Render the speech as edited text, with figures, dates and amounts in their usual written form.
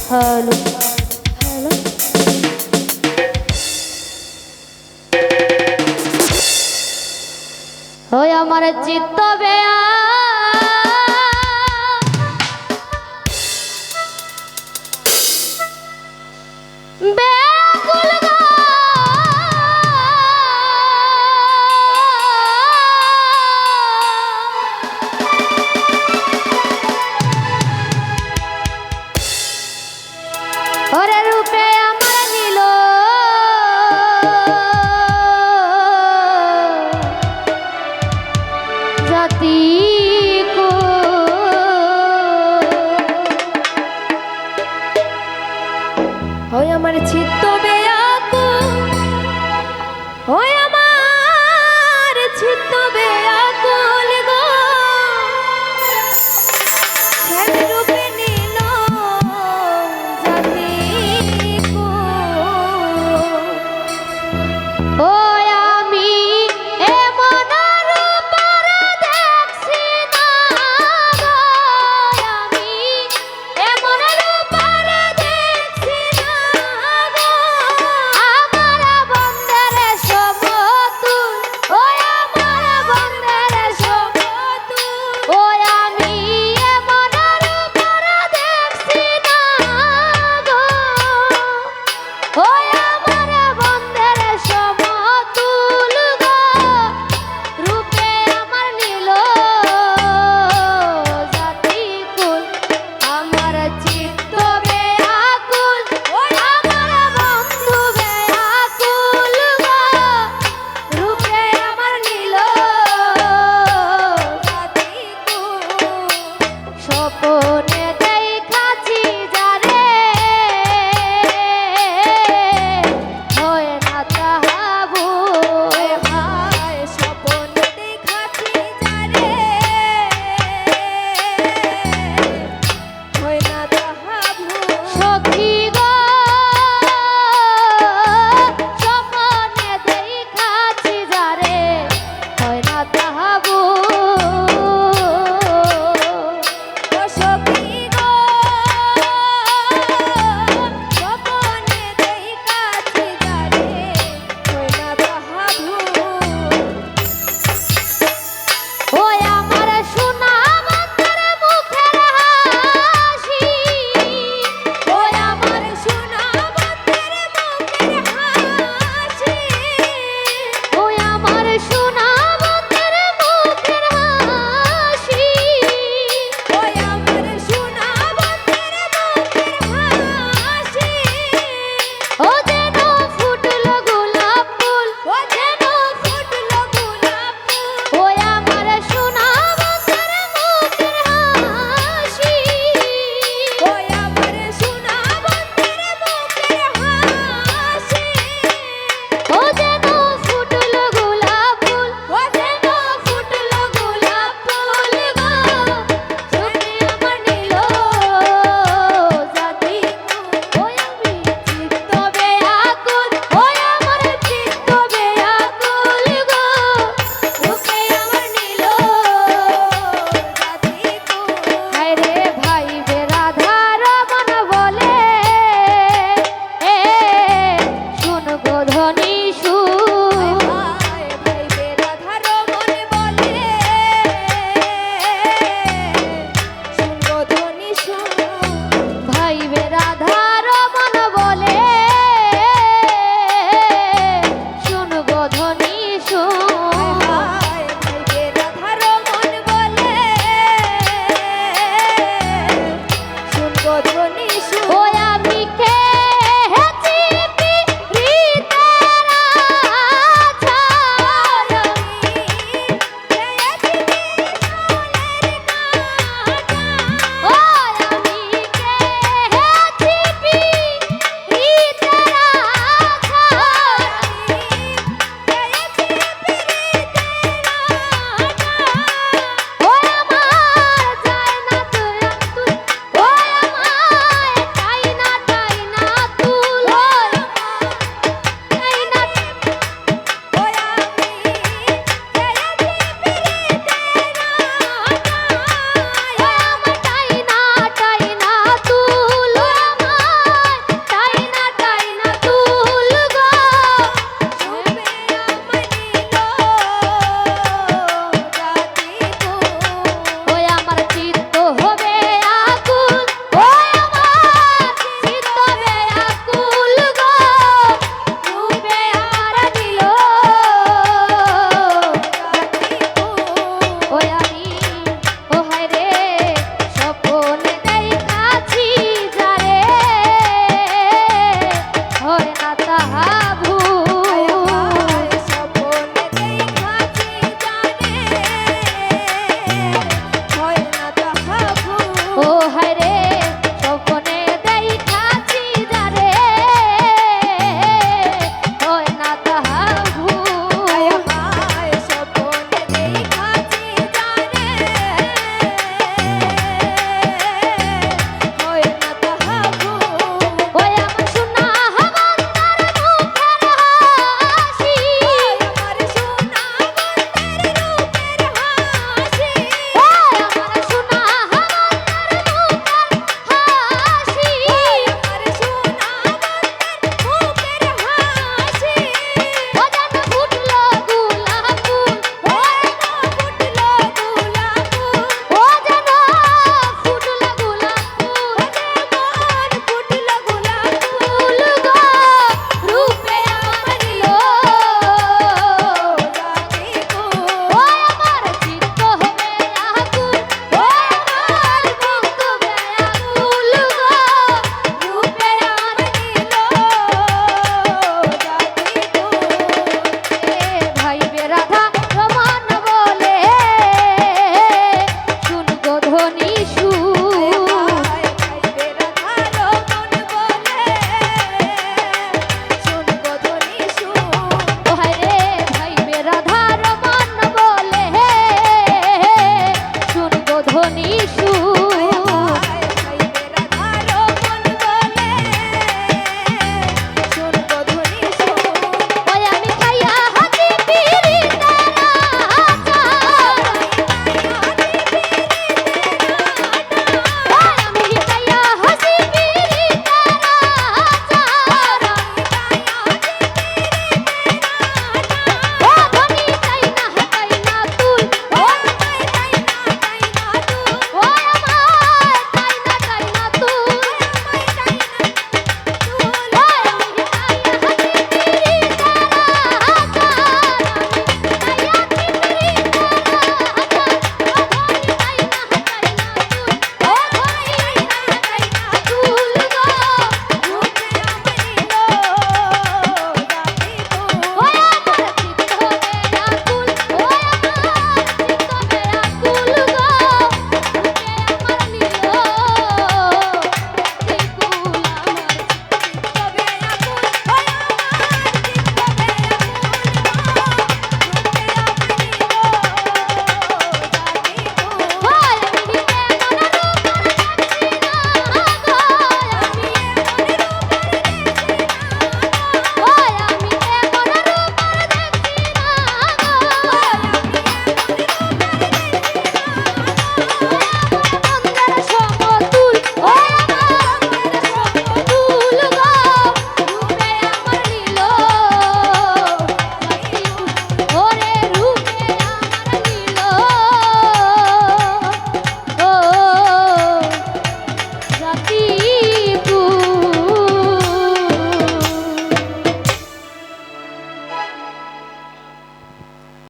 hello hello ওই আমার চিত্ত বেয়া ব্যাকুল গো ওরে রূপে আমার নীল জাতি কো হয় আমার চিত্ত বেয়াকুল হয় আমার চিত্ত বেয়াকুল গো শ্যাম রূপে নীল জাতি কো ও আমি এমন রূপ দেখছি না গো আমি এমন রূপ দেখছি না গো আমার বন্ধের সমতুল ও আমার বন্ধের সমতুল ও আমি এমন রূপ দেখছি না গো ও আমার বন্ধের সমতুল গো রূপে আমার নীল জাতি কুল আমার চিত্ত বেয়াকুল ও আমার বন্ধু বেয়াকুল গো রূপে আমার নীল জাতি কুল স্বপ্নে দেখাছি যারে হয় না তাহা ভুল ভাই স্বপ্নে দেখাছি যারে হয় না তাহা ভুল সখী গো স্বপ্নে দেখাছি যারে হয় না তাহা ভুল ও সখী গো স্বপ্নে দেখাছি যারে হয় না তাহা ভুল ওই আমার সোনা বন্ধের মুখের হাসি ওই আমার সোনা বন্ধের মুখের হাসি ওই আমার সোনা বন্ধের মুখের হাসি ওই আমার সোনা বন্ধের মুখের হাসি ও যেন ফুটলো গোলাপ ফুল ও যেন ফুটলো গোলাপ ফুল ওই আমার সোনা বন্ধের মুখের হাসি ওই আমার সোনা বন্ধের মুখের হাসি ও যেন ফুটলো গোলাপ ফুল ও যেন ফুটলো গোলাপ ফুল গো চোখে আমার নীল জাতি ওই আমি চিত্ত বেয়াকুল ওই আমার চিত্ত বেয়াকুল গো রূপে আমার নীল জাতি হায় রে ভাই বেরাধা রমন বলে শুন গো ধনী